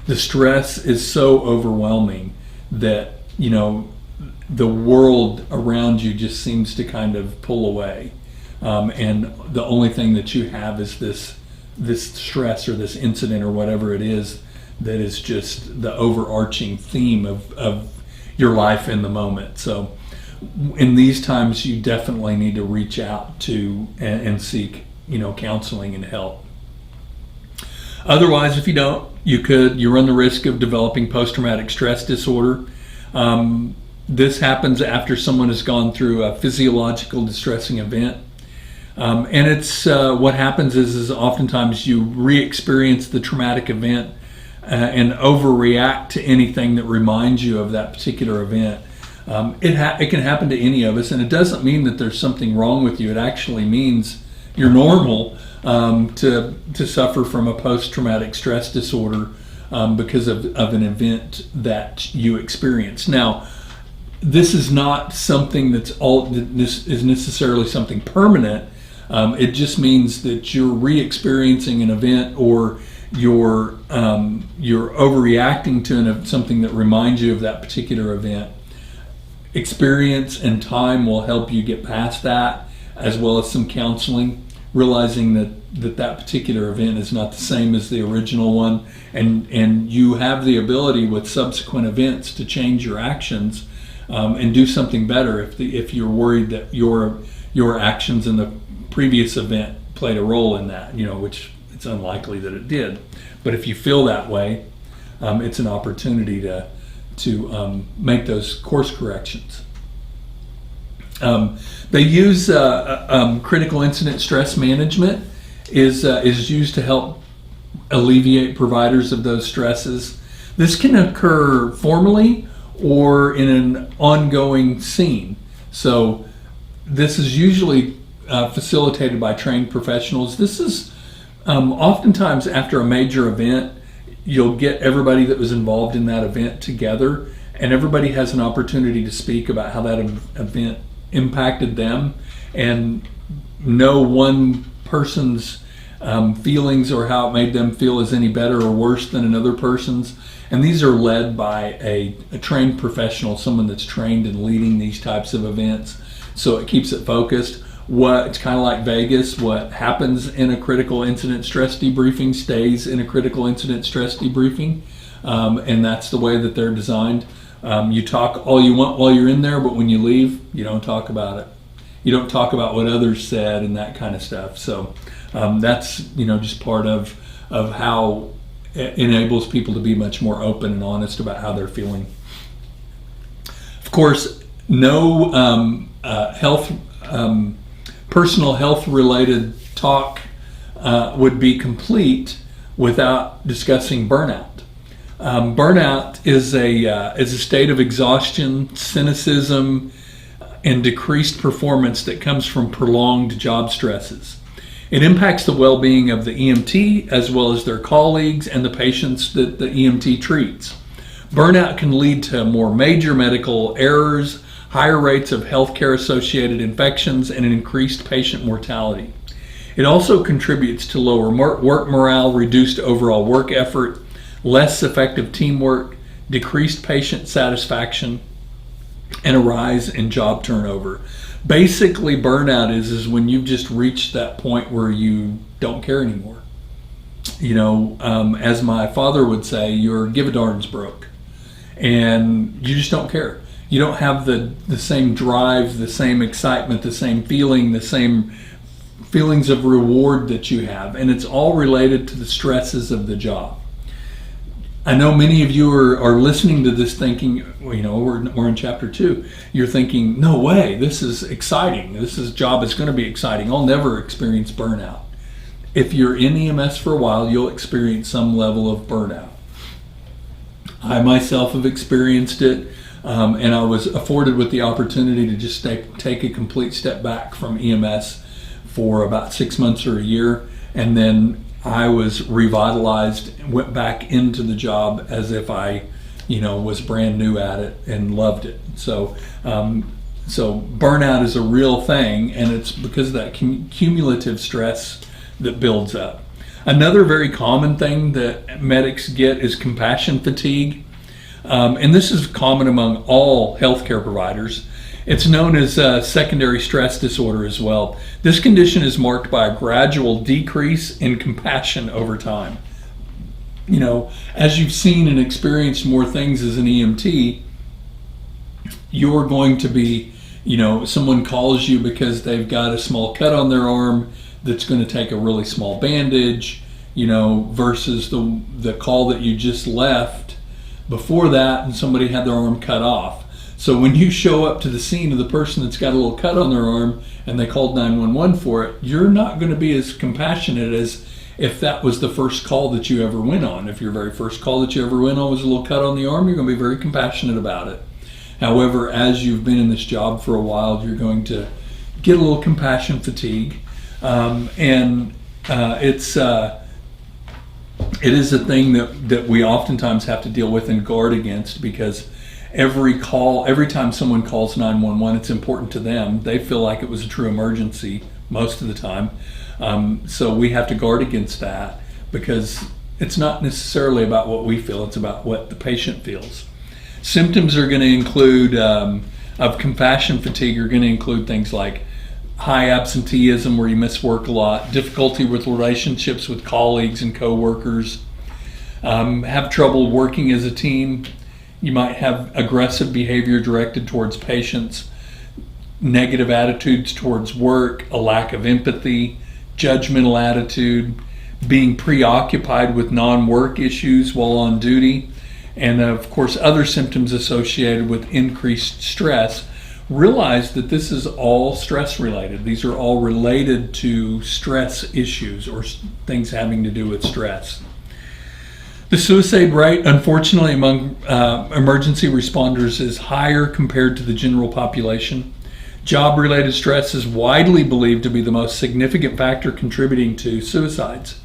the stress is so overwhelming that the world around you just seems to kind of pull away, and the only thing that you have is this stress or this incident or whatever it is that is just the overarching theme of your life in the moment. So in these times, you definitely need to reach out to and seek, counseling and help. Otherwise, if you don't, you run the risk of developing post-traumatic stress disorder. This happens after someone has gone through a physiological distressing event. And it's what happens is oftentimes you re-experience the traumatic event and overreact to anything that reminds you of that particular event. It can happen to any of us, and it doesn't mean that there's something wrong with you. It actually means you're normal to suffer from a post-traumatic stress disorder because of an event that you experienced. Now, this is not something this is necessarily something permanent. It just means that you're re-experiencing an event, or you're overreacting to something that reminds you of that particular event. Experience and time will help you get past that, as well as some counseling, realizing that particular event is not the same as the original one, and you have the ability with subsequent events to change your actions and do something better if you're worried that your actions in the previous event played a role in that, which it's unlikely that it did. But if you feel that way, it's an opportunity to make those course corrections. They use critical incident stress management is used to help alleviate providers of those stresses. This can occur formally or in an ongoing scene. So this is usually facilitated by trained professionals. This is oftentimes after a major event. You'll get everybody that was involved in that event together, and everybody has an opportunity to speak about how that event impacted them, and no one person's feelings or how it made them feel is any better or worse than another person's. And these are led by a trained professional, someone that's trained in leading these types of events, so it keeps it focused. It's kind of like Vegas. What happens in a critical incident stress debriefing stays in a critical incident stress debriefing, and that's the way that they're designed. You talk all you want while you're in there, but when you leave, you don't talk about it. You don't talk about what others said and that kind of stuff. So that's just part of how it enables people to be much more open and honest about how they're feeling. Of course, no personal health related talk would be complete without discussing burnout. Burnout is a state of exhaustion, cynicism, and decreased performance that comes from prolonged job stresses. It impacts the well-being of the EMT as well as their colleagues and the patients that the EMT treats. Burnout can lead to more major medical errors, higher rates of healthcare associated infections, and an increased patient mortality. It also contributes to lower work morale, reduced overall work effort, less effective teamwork, decreased patient satisfaction, and a rise in job turnover. Basically, burnout is when you've just reached that point where you don't care anymore. As my father would say, your give a darn's broke, and you just don't care. You don't have the same drive, the same excitement, the same feeling, the same feelings of reward that you have, and it's all related to the stresses of the job. I know many of you are listening to this thinking, we're in chapter 2. You're thinking, no way, this is exciting. This job is going to be exciting. I'll never experience burnout. If you're in EMS for a while, you'll experience some level of burnout. I myself have experienced it, and I was afforded with the opportunity to just take a complete step back from EMS for about 6 months or a year, and then I was revitalized, went back into the job as if I, was brand new at it and loved it. So burnout is a real thing, and it's because of that cumulative stress that builds up. Another very common thing that medics get is compassion fatigue, and this is common among all healthcare providers. It's known as secondary stress disorder as well. This condition is marked by a gradual decrease in compassion over time. As you've seen and experienced more things as an EMT, you're going to be someone calls you because they've got a small cut on their arm that's going to take a really small bandage, versus the call that you just left before that and somebody had their arm cut off. So when you show up to the scene of the person that's got a little cut on their arm and they called 911 for it, you're not going to be as compassionate as if that was the first call that you ever went on. If your very first call that you ever went on was a little cut on the arm, you're going to be very compassionate about it. However, as you've been in this job for a while, you're going to get a little compassion fatigue. It is a thing that we oftentimes have to deal with and guard against, because every time someone calls 911, it's important to them. They feel like it was a true emergency most of the time. So we have to guard against that, because it's not necessarily about what we feel, it's about what the patient feels. Symptoms are going to include, of compassion fatigue, are going to include things like high absenteeism, where you miss work a lot, difficulty with relationships with colleagues and coworkers, have trouble working as a team. You might have aggressive behavior directed towards patients, negative attitudes towards work, a lack of empathy, judgmental attitude, being preoccupied with non-work issues while on duty, and of course other symptoms associated with increased stress. Realize that this is all stress related. These are all related to stress issues or things having to do with stress. The suicide rate, unfortunately, among emergency responders is higher compared to the general population. Job-related stress is widely believed to be the most significant factor contributing to suicides.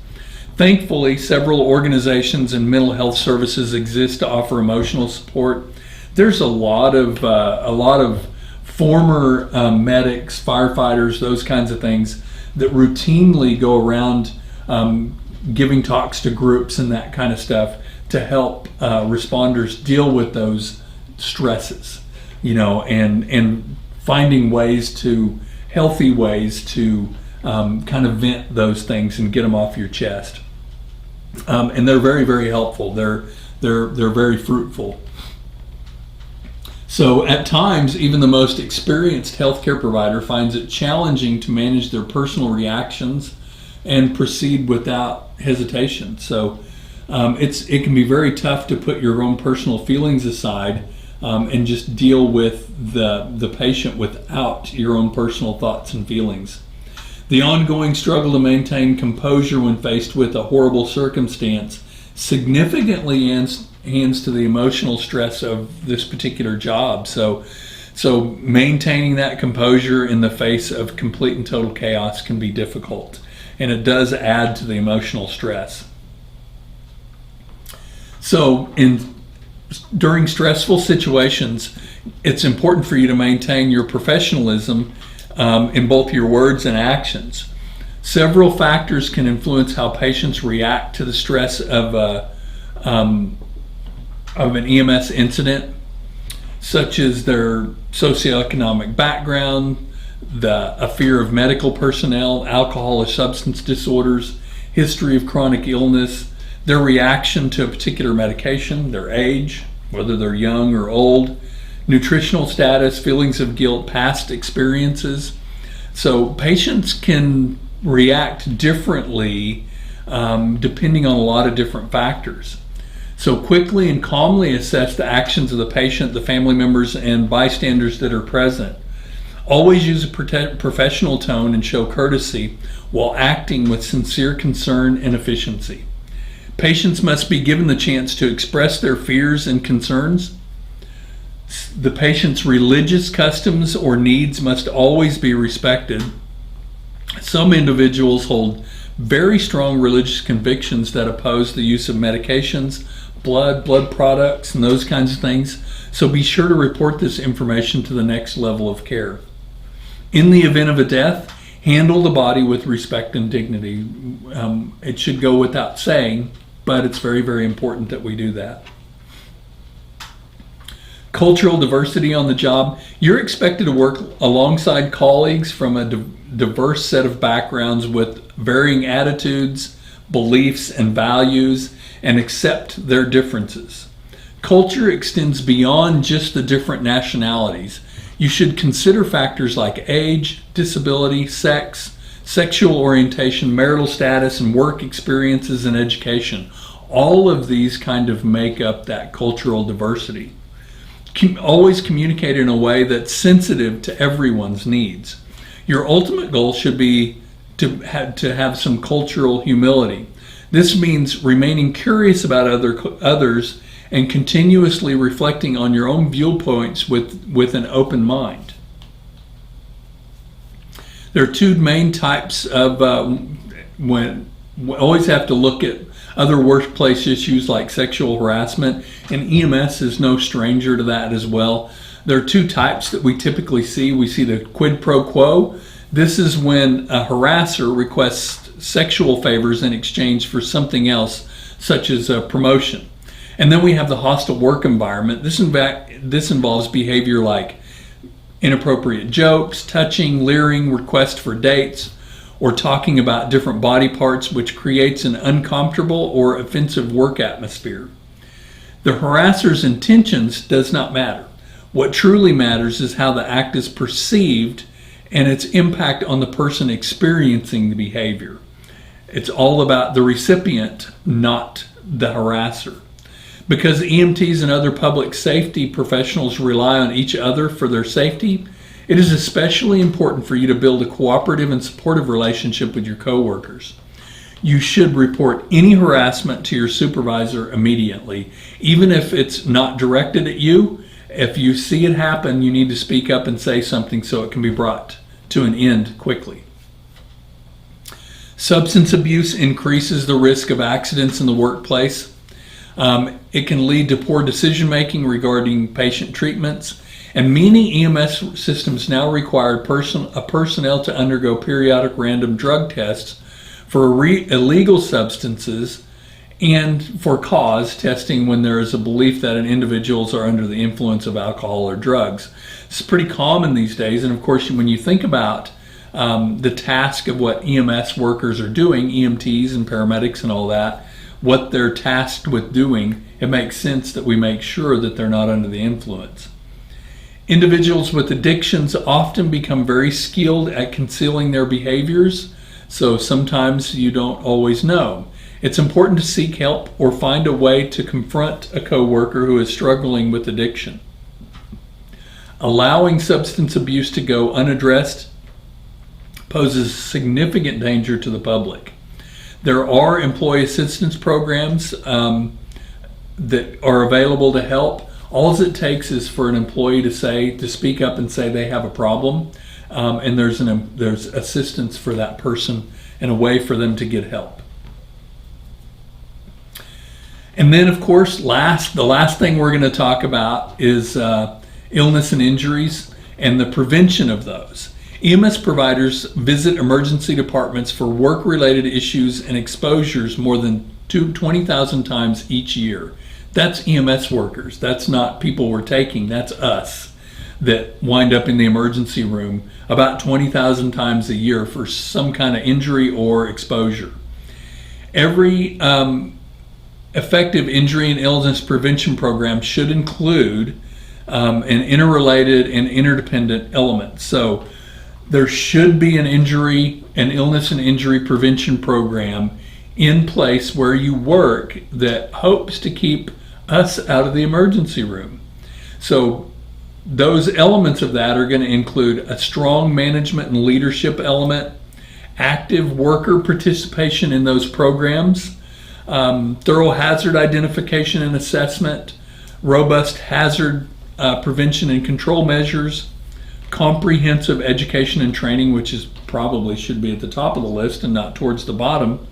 Thankfully, several organizations and mental health services exist to offer emotional support. There's a lot of former medics, firefighters, those kinds of things that routinely go around giving talks to groups and that kind of stuff to help responders deal with those stresses, and finding healthy ways to kind of vent those things and get them off your chest. And they're very, very helpful. They're very fruitful. So at times, even the most experienced healthcare provider finds it challenging to manage their personal reactions and proceed without hesitation. So it can be very tough to put your own personal feelings aside and just deal with the patient without your own personal thoughts and feelings. The ongoing struggle to maintain composure when faced with a horrible circumstance significantly hands to the emotional stress of this particular job. So maintaining that composure in the face of complete and total chaos can be difficult, and it does add to the emotional stress. So during stressful situations, it's important for you to maintain your professionalism in both your words and actions. Several factors can influence how patients react to the stress of an EMS incident, such as their socioeconomic background, a fear of medical personnel, alcohol or substance disorders, history of chronic illness, their reaction to a particular medication, their age, whether they're young or old, nutritional status, feelings of guilt, past experiences. So patients can react differently depending on a lot of different factors. So quickly and calmly assess the actions of the patient, the family members, and bystanders that are present. Always use a professional tone and show courtesy while acting with sincere concern and efficiency. Patients must be given the chance to express their fears and concerns. The patient's religious customs or needs must always be respected. Some individuals hold very strong religious convictions that oppose the use of medications, blood products, and those kinds of things. So be sure to report this information to the next level of care. In the event of a death, handle the body with respect and dignity. It should go without saying, but it's very, very important that we do that. Cultural diversity on the job. You're expected to work alongside colleagues from a diverse set of backgrounds with varying attitudes, beliefs, and values, and accept their differences. Culture extends beyond just the different nationalities. You should consider factors like age, disability, sex, sexual orientation, marital status, and work experiences and education. All of these kind of make up that cultural diversity. Always communicate in a way that's sensitive to everyone's needs. Your ultimate goal should be to have some cultural humility. This means remaining curious about others and continuously reflecting on your own viewpoints with an open mind. There are two main types of when we always have to look at other workplace issues like sexual harassment, and EMS is no stranger to that as well. There are two types that we typically see. We see the quid pro quo. This is when a harasser requests sexual favors in exchange for something else, such as a promotion. And then we have the hostile work environment. This involves behavior like inappropriate jokes, touching, leering, requests for dates, or talking about different body parts, which creates an uncomfortable or offensive work atmosphere. The harasser's intentions does not matter. What truly matters is how the act is perceived and its impact on the person experiencing the behavior. It's all about the recipient, not the harasser. Because EMTs and other public safety professionals rely on each other for their safety, it is especially important for you to build a cooperative and supportive relationship with your coworkers. You should report any harassment to your supervisor immediately, even if it's not directed at you. If you see it happen, you need to speak up and say something so it can be brought to an end quickly. Substance abuse increases the risk of accidents in the workplace. It can lead to poor decision making regarding patient treatments, and many EMS systems now require personnel to undergo periodic random drug tests for illegal substances and for cause testing when there is a belief that an individuals are under the influence of alcohol or drugs. It's pretty common these days, and of course when you think about the task of what EMS workers are doing, EMTs and paramedics and all that, what they're tasked with doing, it makes sense that we make sure that they're not under the influence. Individuals with addictions often become very skilled at concealing their behaviors, so sometimes you don't always know. It's important to seek help or find a way to confront a coworker who is struggling with addiction. Allowing substance abuse to go unaddressed poses significant danger to the public. There are employee assistance programs that are available to help. All it takes is for an employee to speak up and say they have a problem, and there's assistance for that person and a way for them to get help. And then, of course, the last thing we're going to talk about is illness and injuries and the prevention of those. EMS providers visit emergency departments for work-related issues and exposures more than 20,000 times each year. That's EMS workers. That's not people we're taking. That's us that wind up in the emergency room about 20,000 times a year for some kind of injury or exposure. Every effective injury and illness prevention program should include an interrelated and interdependent element. So there should be an illness and injury prevention program in place where you work that hopes to keep us out of the emergency room. So those elements of that are going to include a strong management and leadership element, active worker participation in those programs, thorough hazard identification and assessment, robust hazard prevention and control measures, comprehensive education and training, which is probably should be at the top of the list and not towards the bottom,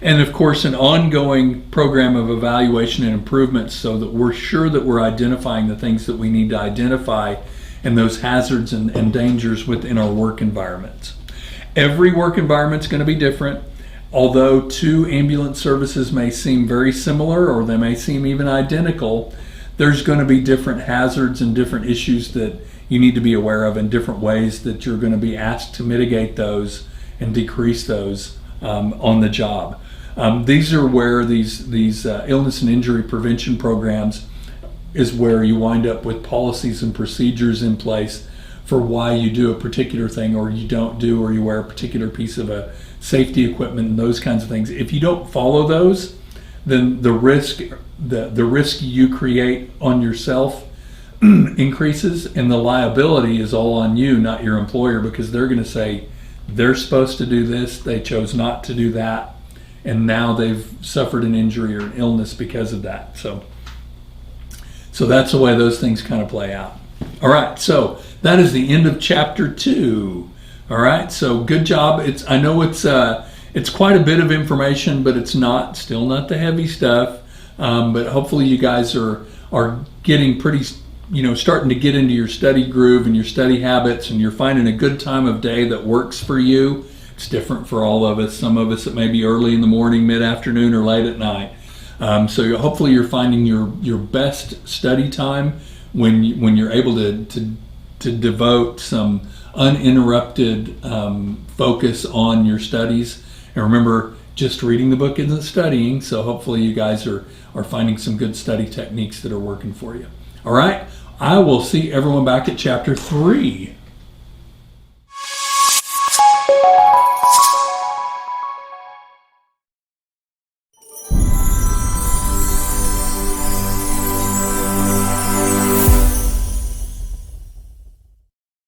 and of course an ongoing program of evaluation and improvements so that we're sure that we're identifying the things that we need to identify and those hazards and dangers within our work environments. Every work environment is going to be different. Although two ambulance services may seem very similar or they may seem even identical, there's going to be different hazards and different issues that you need to be aware of and different ways that you're going to be asked to mitigate those and decrease those on the job. These are where these illness and injury prevention programs is where you wind up with policies and procedures in place for why you do a particular thing or you don't do, or you wear a particular piece of a safety equipment and those kinds of things. If you don't follow those, then the risk you create on yourself increases, and the liability is all on you, not your employer, because they're going to say they're supposed to do this, they chose not to do that, and now they've suffered an injury or an illness because of that. So that's the way those things kind of play out. All right, so that is the end of chapter 2. All right, so good job. I know it's quite a bit of information, but it's still not the heavy stuff. But hopefully you guys are getting pretty, starting to get into your study groove and your study habits, and you're finding a good time of day that works for you. It's different for all of us. Some of us it may be early in the morning, mid-afternoon, or late at night. So hopefully you're finding your best study time when you're able to devote some uninterrupted focus on your studies. And remember, just reading the book isn't studying, so hopefully you guys are finding some good study techniques that are working for you. All right, I will see everyone back at chapter 3.